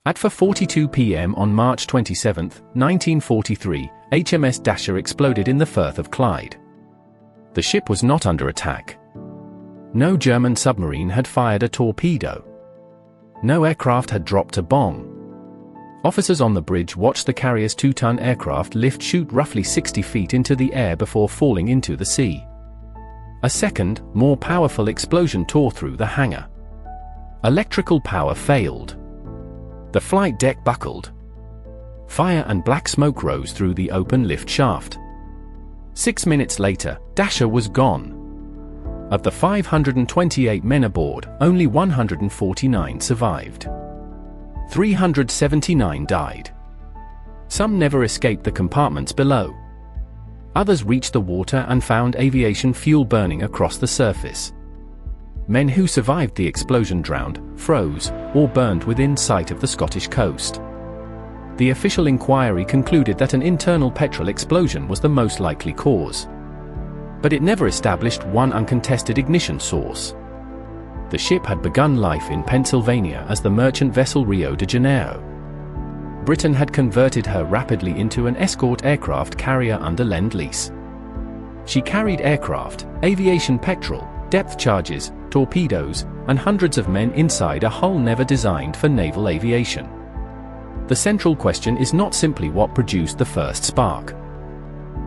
At 4:42 p.m. on March 27, 1943, HMS Dasher exploded in the Firth of Clyde. The ship was not under attack. No German submarine had fired a torpedo. No aircraft had dropped a bomb. Officers on the bridge watched the carrier's 2-ton aircraft shoot roughly 60 feet into the air before falling into the sea. A second, more powerful explosion tore through the hangar. Electrical power failed. The flight deck buckled. Fire and black smoke rose through the open lift shaft. 6 minutes later, Dasher was gone. Of the 528 men aboard, only 149 survived. 379 died. Some never escaped the compartments below. Others reached the water and found aviation fuel burning across the surface. Men who survived the explosion drowned, froze, or burned within sight of the Scottish coast. The official inquiry concluded that an internal petrol explosion was the most likely cause. But it never established one uncontested ignition source. The ship had begun life in Pennsylvania as the merchant vessel Rio de Janeiro. Britain had converted her rapidly into an escort aircraft carrier under Lend-Lease. She carried aircraft, aviation petrol, depth charges, torpedoes, and hundreds of men inside a hull never designed for naval aviation. The central question is not simply what produced the first spark.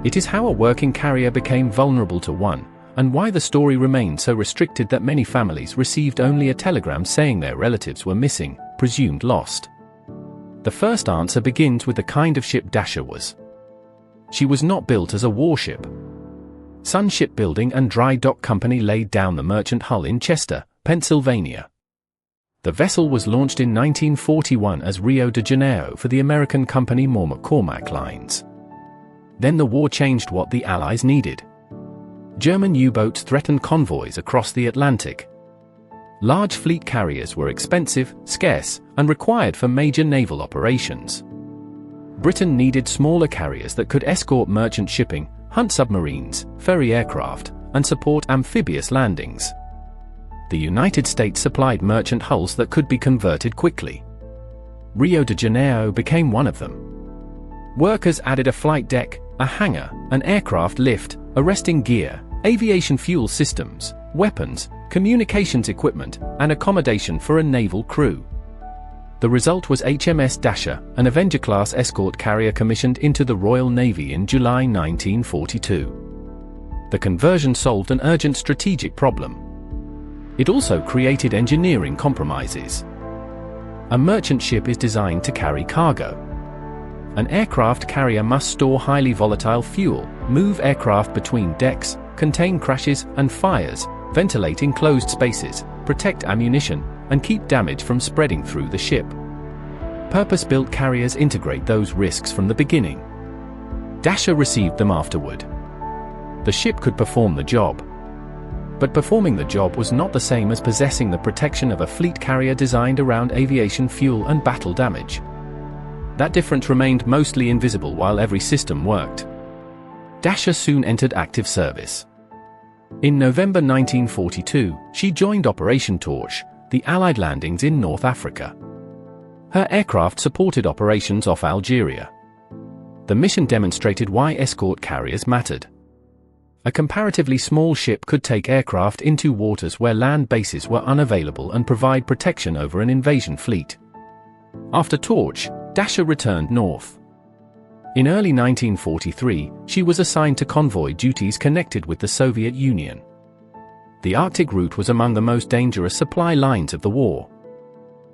It is how a working carrier became vulnerable to one, and why the story remained so restricted that many families received only a telegram saying their relatives were missing, presumed lost. The first answer begins with the kind of ship Dasher was. She was not built as a warship. Sun Shipbuilding and Dry Dock Company laid down the merchant hull in Chester, Pennsylvania. The vessel was launched in 1941 as Rio de Janeiro for the American company McCormack Lines. Then the war changed what the Allies needed. German U-boats threatened convoys across the Atlantic. Large fleet carriers were expensive, scarce, and required for major naval operations. Britain needed smaller carriers that could escort merchant shipping, hunt submarines, ferry aircraft, and support amphibious landings. The United States supplied merchant hulls that could be converted quickly. Rio de Janeiro became one of them. Workers added a flight deck, a hangar, an aircraft lift, arresting gear, aviation fuel systems, weapons, communications equipment, and accommodation for a naval crew. The result was HMS Dasher, an Avenger-class escort carrier commissioned into the Royal Navy in July 1942. The conversion solved an urgent strategic problem. It also created engineering compromises. A merchant ship is designed to carry cargo. An aircraft carrier must store highly volatile fuel, move aircraft between decks, contain crashes and fires, ventilate enclosed spaces, protect ammunition, and keep damage from spreading through the ship. Purpose-built carriers integrate those risks from the beginning. Dasher received them afterward. The ship could perform the job. But performing the job was not the same as possessing the protection of a fleet carrier designed around aviation fuel and battle damage. That difference remained mostly invisible while every system worked. Dasher soon entered active service. In November 1942, she joined Operation Torch, the Allied landings in North Africa. Her aircraft supported operations off Algeria. The mission demonstrated why escort carriers mattered. A comparatively small ship could take aircraft into waters where land bases were unavailable and provide protection over an invasion fleet. After Torch, Dasher returned north. In early 1943, she was assigned to convoy duties connected with the Soviet Union. The Arctic route was among the most dangerous supply lines of the war.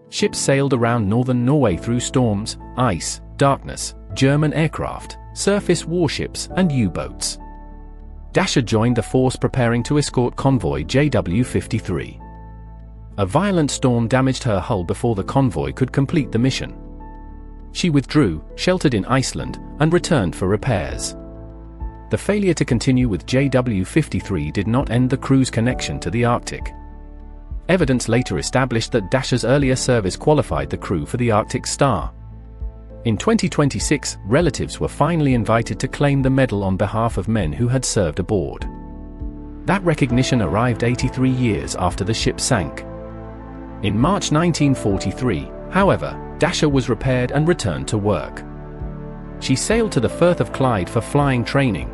Ships sailed around northern Norway through storms, ice, darkness, German aircraft, surface warships, and U-boats. Dasher joined the force preparing to escort convoy JW-53. A violent storm damaged her hull before the convoy could complete the mission. She withdrew, sheltered in Iceland, and returned for repairs. The failure to continue with JW-53 did not end the crew's connection to the Arctic. Evidence later established that Dasher's earlier service qualified the crew for the Arctic Star. In 2026, relatives were finally invited to claim the medal on behalf of men who had served aboard. That recognition arrived 83 years after the ship sank. In March 1943, However, Dasher was repaired and returned to work. She sailed to the Firth of Clyde for flying training.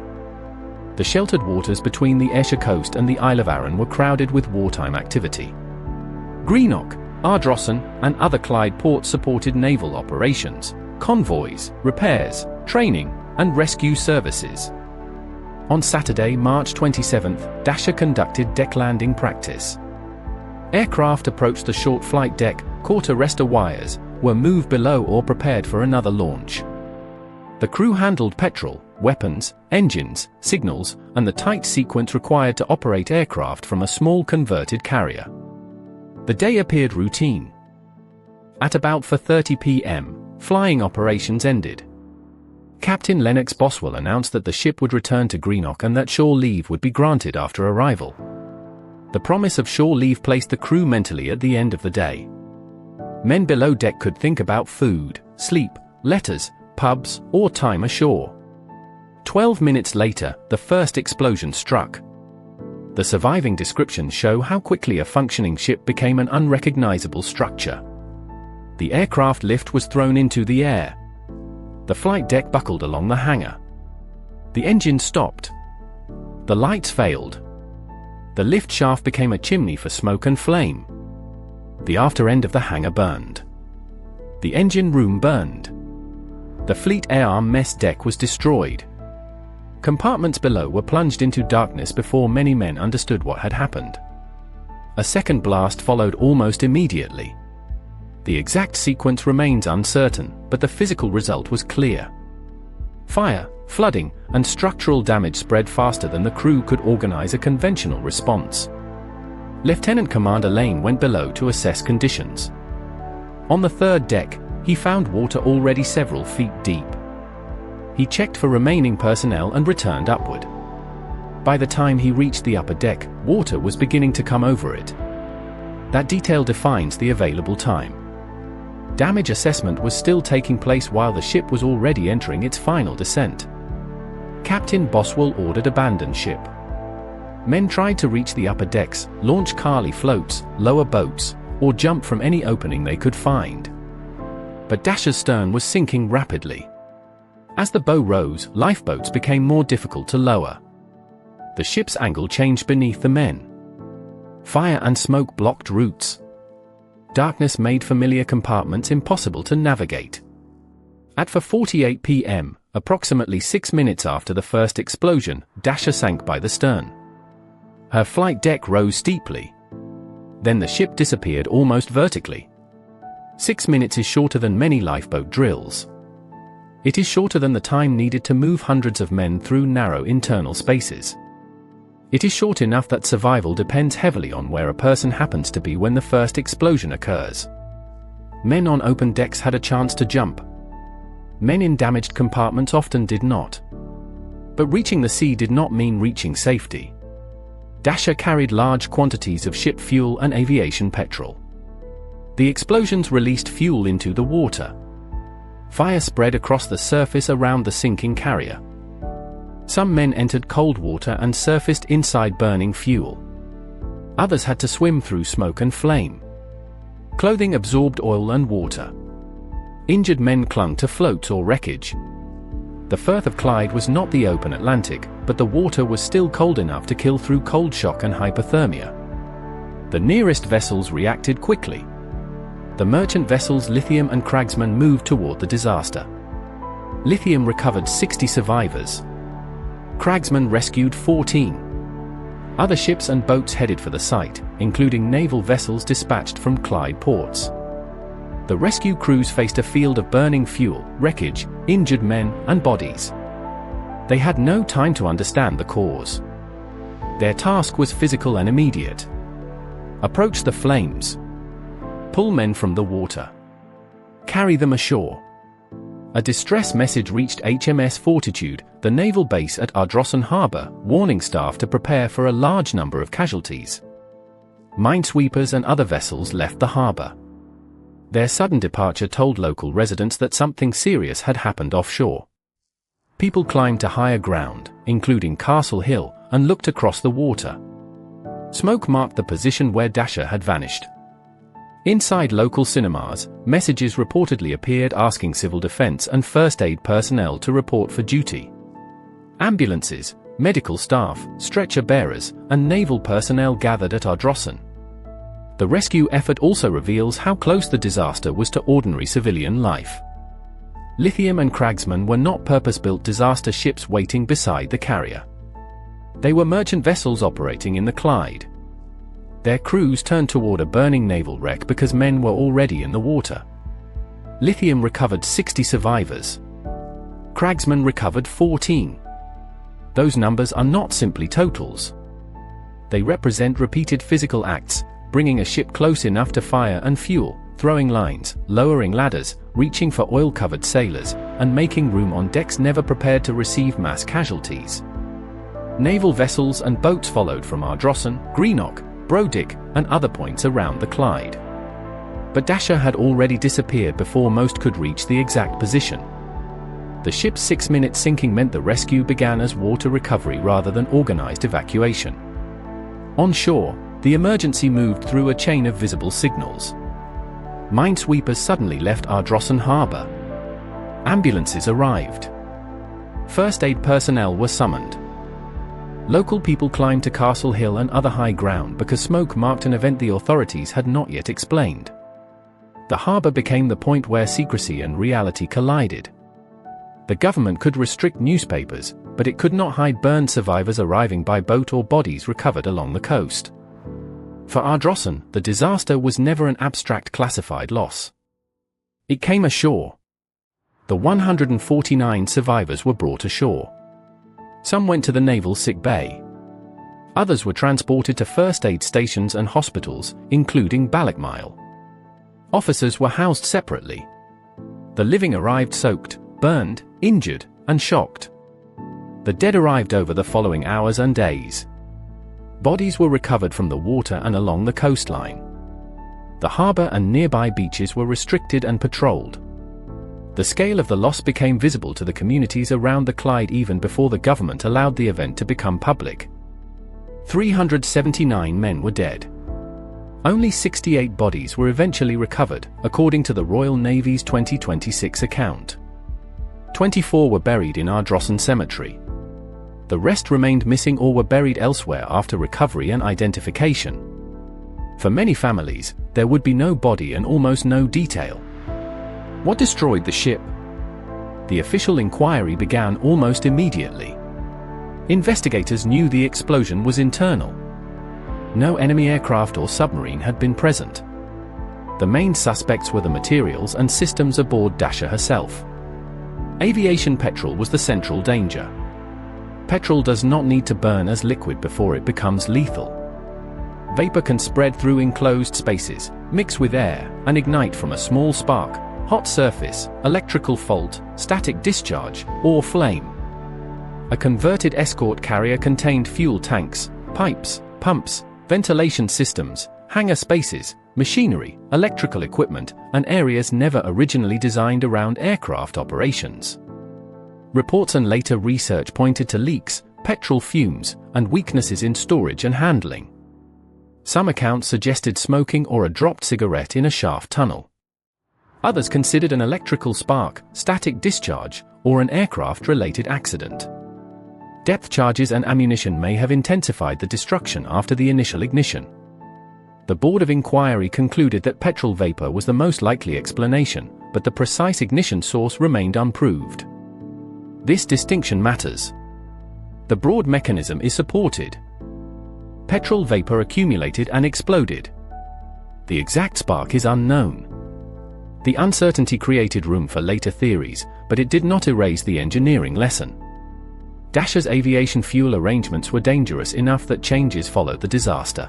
The sheltered waters between the Ayrshire coast and the Isle of Arran were crowded with wartime activity. Greenock, Ardrossan, and other Clyde ports supported naval operations, convoys, repairs, training, and rescue services. On Saturday, March 27th, Dasher conducted deck landing practice. Aircraft approached the short flight deck, caught arrestor wires, were moved below or prepared for another launch. The crew handled petrol, weapons, engines, signals, and the tight sequence required to operate aircraft from a small converted carrier. The day appeared routine. At about 4:30 p.m., flying operations ended. Captain Lennox Boswell announced that the ship would return to Greenock and that shore leave would be granted after arrival. The promise of shore leave placed the crew mentally at the end of the day. Men below deck could think about food, sleep, letters, pubs, or time ashore. 12 minutes later, the first explosion struck. The surviving descriptions show how quickly a functioning ship became an unrecognizable structure. The aircraft lift was thrown into the air. The flight deck buckled along the hangar. The engine stopped. The lights failed. The lift shaft became a chimney for smoke and flame. The after end of the hangar burned. The engine room burned. The fleet air arm mess deck was destroyed. Compartments below were plunged into darkness before many men understood what had happened. A second blast followed almost immediately. The exact sequence remains uncertain, but the physical result was clear. Fire, flooding, and structural damage spread faster than the crew could organize a conventional response. Lieutenant Commander Lane went below to assess conditions. On the third deck, he found water already several feet deep. He checked for remaining personnel and returned upward. By the time he reached the upper deck, water was beginning to come over it. That detail defines the available time. Damage assessment was still taking place while the ship was already entering its final descent. Captain Boswell ordered abandon ship. Men tried to reach the upper decks, launch Carly floats, lower boats, or jump from any opening they could find. But Dasher's stern was sinking rapidly. As the bow rose, lifeboats became more difficult to lower. The ship's angle changed beneath the men. Fire and smoke blocked routes. Darkness made familiar compartments impossible to navigate. At 4:48 p.m., approximately 6 minutes after the first explosion, Dasher sank by the stern. Her flight deck rose steeply. Then the ship disappeared almost vertically. 6 minutes is shorter than many lifeboat drills. It is shorter than the time needed to move hundreds of men through narrow internal spaces. It is short enough that survival depends heavily on where a person happens to be when the first explosion occurs. Men on open decks had a chance to jump. Men in damaged compartments often did not. But reaching the sea did not mean reaching safety. Dasher carried large quantities of ship fuel and aviation petrol. The explosions released fuel into the water. Fire spread across the surface around the sinking carrier. Some men entered cold water and surfaced inside burning fuel. Others had to swim through smoke and flame. Clothing absorbed oil and water. Injured men clung to floats or wreckage. The Firth of Clyde was not the open Atlantic, but the water was still cold enough to kill through cold shock and hypothermia. The nearest vessels reacted quickly. The merchant vessels Lithium and Cragsman moved toward the disaster. Lithium recovered 60 survivors. Cragsman rescued 14. Other ships and boats headed for the site, including naval vessels dispatched from Clyde ports. The rescue crews faced a field of burning fuel, wreckage, injured men, and bodies. They had no time to understand the cause. Their task was physical and immediate. Approach the flames. Pull men from the water. Carry them ashore. A distress message reached HMS Fortitude, the naval base at Ardrossan Harbour, warning staff to prepare for a large number of casualties. Minesweepers and other vessels left the harbour. Their sudden departure told local residents that something serious had happened offshore. People climbed to higher ground, including Castle Hill, and looked across the water. Smoke marked the position where Dasher had vanished. Inside local cinemas, messages reportedly appeared asking civil defense and first aid personnel to report for duty. Ambulances, medical staff, stretcher bearers, and naval personnel gathered at Ardrossan. The rescue effort also reveals how close the disaster was to ordinary civilian life. Lithium and Cragsman were not purpose-built disaster ships waiting beside the carrier. They were merchant vessels operating in the Clyde. Their crews turned toward a burning naval wreck because men were already in the water. Lithium recovered 60 survivors. Cragsman recovered 14. Those numbers are not simply totals. They represent repeated physical acts, bringing a ship close enough to fire and fuel, throwing lines, lowering ladders, reaching for oil-covered sailors, and making room on decks never prepared to receive mass casualties. Naval vessels and boats followed from Ardrossan, Greenock, Brodick, and other points around the Clyde. But Dasher had already disappeared before most could reach the exact position. The ship's 6-minute sinking meant the rescue began as water recovery rather than organized evacuation. On shore, the emergency moved through a chain of visible signals. Minesweepers suddenly left Ardrossan Harbor. Ambulances arrived. First aid personnel were summoned. Local people climbed to Castle Hill and other high ground because smoke marked an event the authorities had not yet explained. The harbor became the point where secrecy and reality collided. The government could restrict newspapers, but it could not hide burned survivors arriving by boat or bodies recovered along the coast. For Ardrossan, the disaster was never an abstract classified loss. It came ashore. The 149 survivors were brought ashore. Some went to the naval sick bay. Others were transported to first aid stations and hospitals, including Ballochmyle. Officers were housed separately. The living arrived soaked, burned, injured, and shocked. The dead arrived over the following hours and days. Bodies were recovered from the water and along the coastline. The harbor and nearby beaches were restricted and patrolled. The scale of the loss became visible to the communities around the Clyde even before the government allowed the event to become public. 379 men were dead. Only 68 bodies were eventually recovered, according to the Royal Navy's 2026 account. 24 were buried in Ardrossan Cemetery. The rest remained missing or were buried elsewhere after recovery and identification. For many families, there would be no body and almost no detail. What destroyed the ship? The official inquiry began almost immediately. Investigators knew the explosion was internal. No enemy aircraft or submarine had been present. The main suspects were the materials and systems aboard Dasher herself. Aviation petrol was the central danger. Petrol does not need to burn as liquid before it becomes lethal. Vapor can spread through enclosed spaces, mix with air, and ignite from a small spark, hot surface, electrical fault, static discharge, or flame. A converted Escort carrier contained fuel tanks, pipes, pumps, ventilation systems, hangar spaces, machinery, electrical equipment, and areas never originally designed around aircraft operations. Reports and later research pointed to leaks, petrol fumes, and weaknesses in storage and handling. Some accounts suggested smoking or a dropped cigarette in a shaft tunnel. Others considered an electrical spark, static discharge, or an aircraft-related accident. Depth charges and ammunition may have intensified the destruction after the initial ignition. The Board of Inquiry concluded that petrol vapor was the most likely explanation, but the precise ignition source remained unproved. This distinction matters. The broad mechanism is supported. Petrol vapor accumulated and exploded. The exact spark is unknown. The uncertainty created room for later theories, but it did not erase the engineering lesson. Dasher's aviation fuel arrangements were dangerous enough that changes followed the disaster.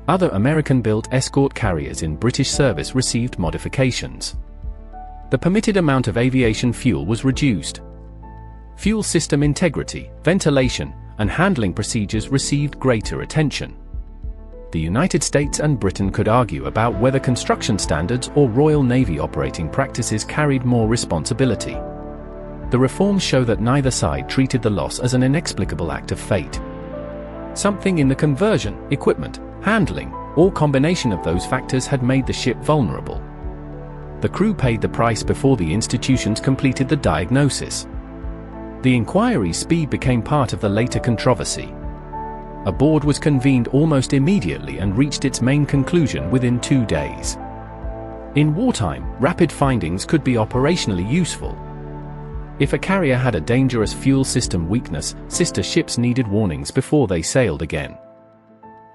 Other American-built Escort carriers in British service received modifications. The permitted amount of aviation fuel was reduced. Fuel system integrity, ventilation, and handling procedures received greater attention. The United States and Britain could argue about whether construction standards or Royal Navy operating practices carried more responsibility. The reforms show that neither side treated the loss as an inexplicable act of fate. Something in the conversion, equipment, handling, or combination of those factors had made the ship vulnerable. The crew paid the price before the institutions completed the diagnosis. The inquiry's speed became part of the later controversy. A board was convened almost immediately and reached its main conclusion within 2 days. In wartime, rapid findings could be operationally useful. If a carrier had a dangerous fuel system weakness, sister ships needed warnings before they sailed again.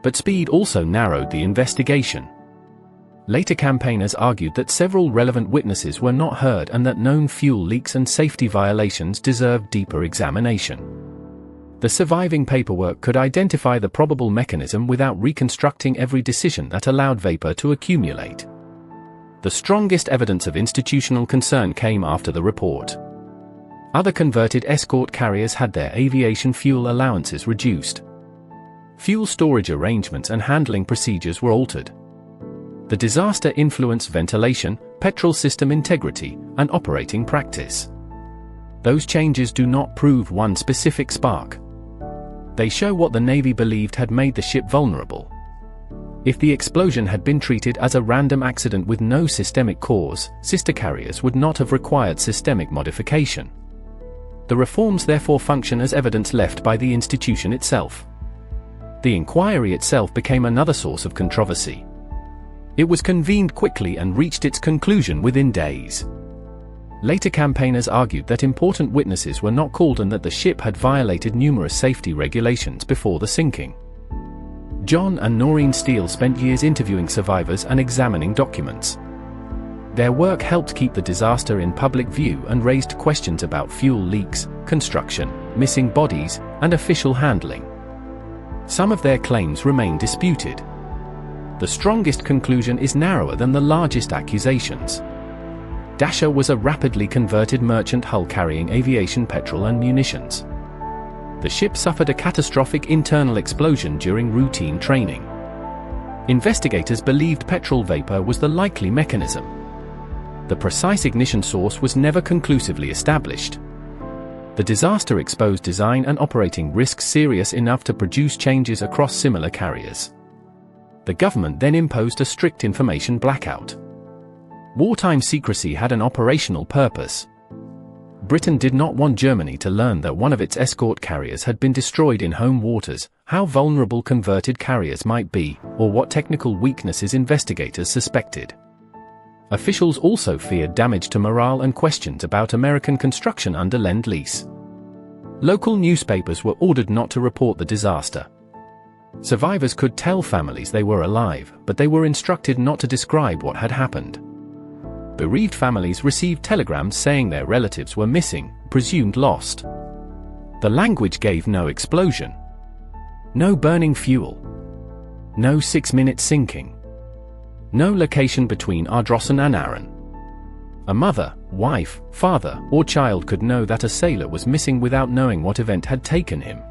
But speed also narrowed the investigation. Later campaigners argued that several relevant witnesses were not heard and that known fuel leaks and safety violations deserved deeper examination. The surviving paperwork could identify the probable mechanism without reconstructing every decision that allowed vapor to accumulate. The strongest evidence of institutional concern came after the report. Other converted escort carriers had their aviation fuel allowances reduced. Fuel storage arrangements and handling procedures were altered. The disaster influenced ventilation, petrol system integrity, and operating practice. Those changes do not prove one specific spark. They show what the Navy believed had made the ship vulnerable. If the explosion had been treated as a random accident with no systemic cause, sister carriers would not have required systemic modification. The reforms therefore function as evidence left by the institution itself. The inquiry itself became another source of controversy. It was convened quickly and reached its conclusion within days. Later campaigners argued that important witnesses were not called and that the ship had violated numerous safety regulations before the sinking. John and Noreen Steele spent years interviewing survivors and examining documents. Their work helped keep the disaster in public view and raised questions about fuel leaks, construction, missing bodies, and official handling. Some of their claims remain disputed. The strongest conclusion is narrower than the largest accusations. Dasher was a rapidly converted merchant hull carrying aviation petrol and munitions. The ship suffered a catastrophic internal explosion during routine training. Investigators believed petrol vapor was the likely mechanism. The precise ignition source was never conclusively established. The disaster exposed design and operating risks serious enough to produce changes across similar carriers. The government then imposed a strict information blackout. Wartime secrecy had an operational purpose. Britain did not want Germany to learn that one of its escort carriers had been destroyed in home waters, how vulnerable converted carriers might be, or what technical weaknesses investigators suspected. Officials also feared damage to morale and questions about American construction under Lend-Lease. Local newspapers were ordered not to report the disaster. Survivors could tell families they were alive, but they were instructed not to describe what had happened. Bereaved families received telegrams saying their relatives were missing, presumed lost. The language gave no explosion. No burning fuel. No 6-minute sinking. No location between Ardrossan and Arran. A mother, wife, father, or child could know that a sailor was missing without knowing what event had taken him.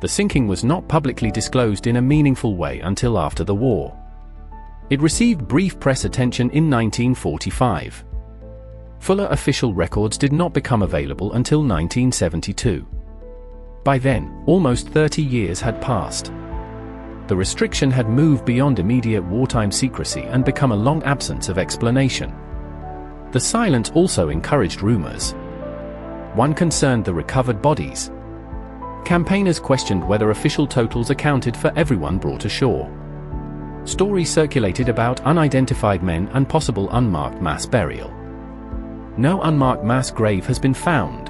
The sinking was not publicly disclosed in a meaningful way until after the war. It received brief press attention in 1945. Fuller official records did not become available until 1972. By then, almost 30 years had passed. The restriction had moved beyond immediate wartime secrecy and become a long absence of explanation. The silence also encouraged rumors. One concerned the recovered bodies. Campaigners questioned whether official totals accounted for everyone brought ashore. Stories circulated about unidentified men and possible unmarked mass burial. No unmarked mass grave has been found.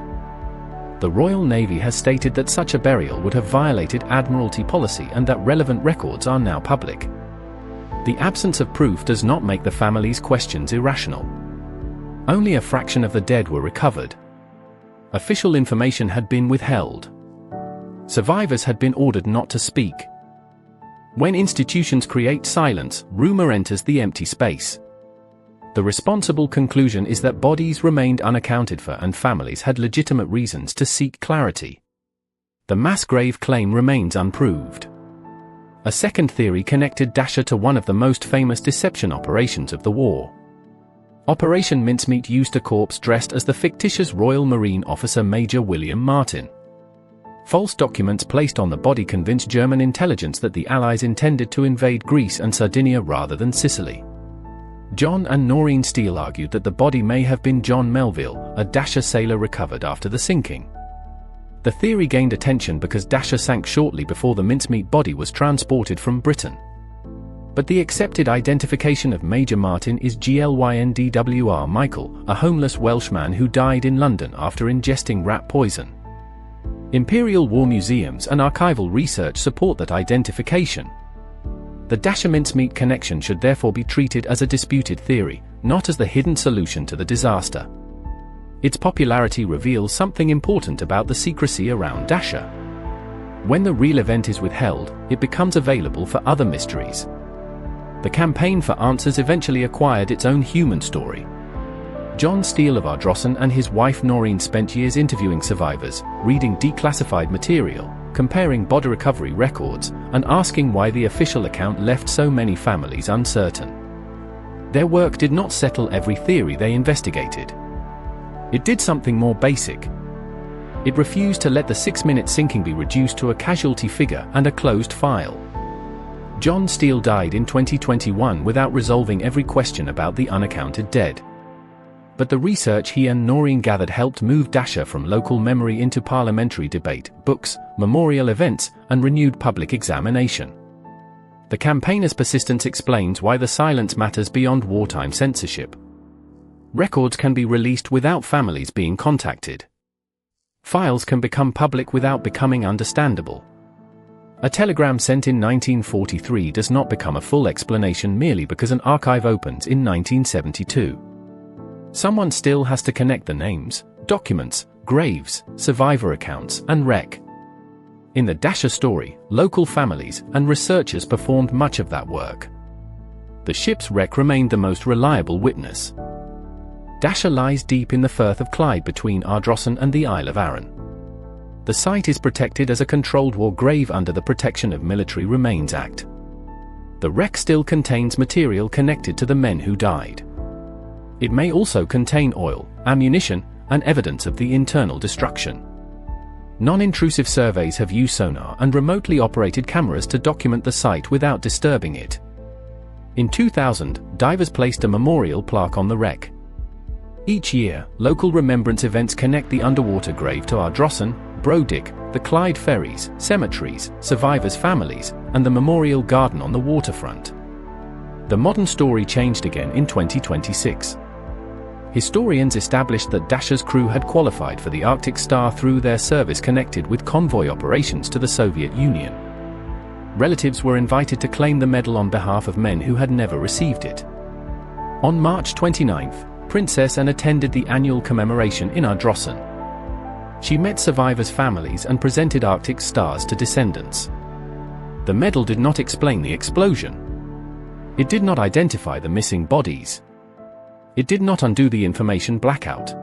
The Royal Navy has stated that such a burial would have violated Admiralty policy and that relevant records are now public. The absence of proof does not make the family's questions irrational. Only a fraction of the dead were recovered. Official information had been withheld. Survivors had been ordered not to speak. When institutions create silence, rumor enters the empty space. The responsible conclusion is that bodies remained unaccounted for and families had legitimate reasons to seek clarity. The mass grave claim remains unproved. A second theory connected Dasher to one of the most famous deception operations of the war. Operation Mincemeat used a corpse dressed as the fictitious Royal Marine officer Major William Martin. False documents placed on the body convinced German intelligence that the Allies intended to invade Greece and Sardinia rather than Sicily. John and Noreen Steele argued that the body may have been John Melville, a Dasher sailor recovered after the sinking. The theory gained attention because Dasher sank shortly before the mincemeat body was transported from Britain. But the accepted identification of Major Martin is Glyndwr Michael, a homeless Welshman who died in London after ingesting rat poison. Imperial War Museums and archival research support that identification. The Dasher mincemeat connection should therefore be treated as a disputed theory, not as the hidden solution to the disaster. Its popularity reveals something important about the secrecy around Dasher. When the real event is withheld, it becomes available for other mysteries. The campaign for answers eventually acquired its own human story. John Steele of Ardrossan and his wife Noreen spent years interviewing survivors, reading declassified material, comparing body recovery records, and asking why the official account left so many families uncertain. Their work did not settle every theory they investigated. It did something more basic. It refused to let the 6-minute sinking be reduced to a casualty figure and a closed file. John Steele died in 2021 without resolving every question about the unaccounted dead. But the research he and Noreen gathered helped move Dasher from local memory into parliamentary debate, books, memorial events, and renewed public examination. The campaigner's persistence explains why the silence matters beyond wartime censorship. Records can be released without families being contacted. Files can become public without becoming understandable. A telegram sent in 1943 does not become a full explanation merely because an archive opens in 1972. Someone still has to connect the names, documents, graves, survivor accounts, and wreck. In the Dasher story, local families and researchers performed much of that work. The ship's wreck remained the most reliable witness. Dasher lies deep in the Firth of Clyde between Ardrossan and the Isle of Arran. The site is protected as a controlled war grave under the Protection of Military Remains Act. The wreck still contains material connected to the men who died. It may also contain oil, ammunition, and evidence of the internal destruction. Non-intrusive surveys have used sonar and remotely operated cameras to document the site without disturbing it. In 2000, divers placed a memorial plaque on the wreck. Each year, local remembrance events connect the underwater grave to Ardrossan, Brodick, the Clyde ferries, cemeteries, survivors' families, and the memorial garden on the waterfront. The modern story changed again in 2026. Historians established that Dasher's crew had qualified for the Arctic Star through their service connected with convoy operations to the Soviet Union. Relatives were invited to claim the medal on behalf of men who had never received it. On March 29, Princess Anne attended the annual commemoration in Ardrossan. She met survivors' families and presented Arctic stars to descendants. The medal did not explain the explosion. It did not identify the missing bodies. It did not undo the information blackout.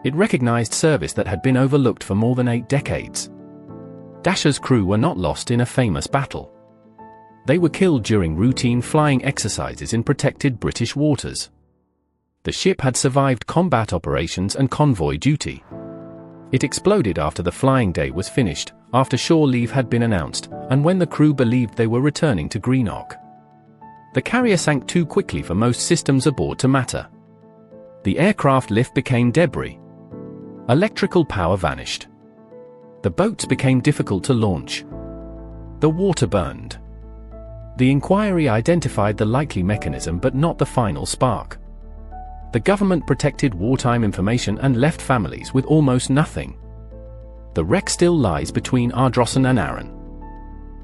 It recognized service that had been overlooked for more than 8 decades. Dasher's crew were not lost in a famous battle. They were killed during routine flying exercises in protected British waters. The ship had survived combat operations and convoy duty. It exploded after the flying day was finished, after shore leave had been announced, and when the crew believed they were returning to Greenock. The carrier sank too quickly for most systems aboard to matter. The aircraft lift became debris. Electrical power vanished. The boats became difficult to launch. The water burned. The inquiry identified the likely mechanism but not the final spark. The government protected wartime information and left families with almost nothing. The wreck still lies between Ardrossan and Arran.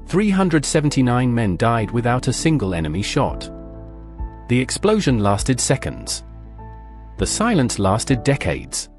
379 men died without a single enemy shot. The explosion lasted seconds. The silence lasted decades.